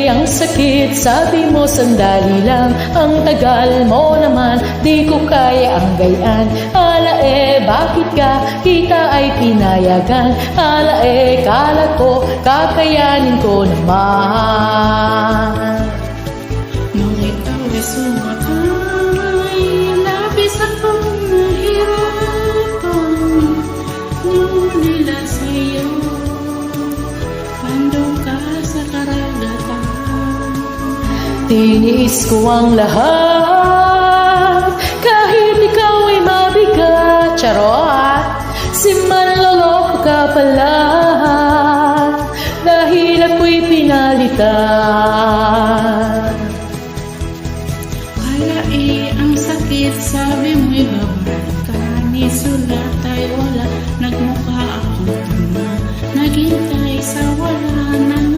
ang sakit, sabi mo sandali lang. Ang tagal mo naman, di ko kaya ang gayan. Bakit ka kita ay pinayagan? Kala ko kakayanin ko naman. Nung ikaw ay sumakay, labis akong nahirapan. Nung nila sa'yo, pandong ka sa karagatan. Tiniis ko ang lahat, kahit ikaw ay mabigat. Charot! Si manloloko ka pala, dahil ako'y pinalitan. Kaya ang sakit, sabi mo'y babalik ka ni sulat.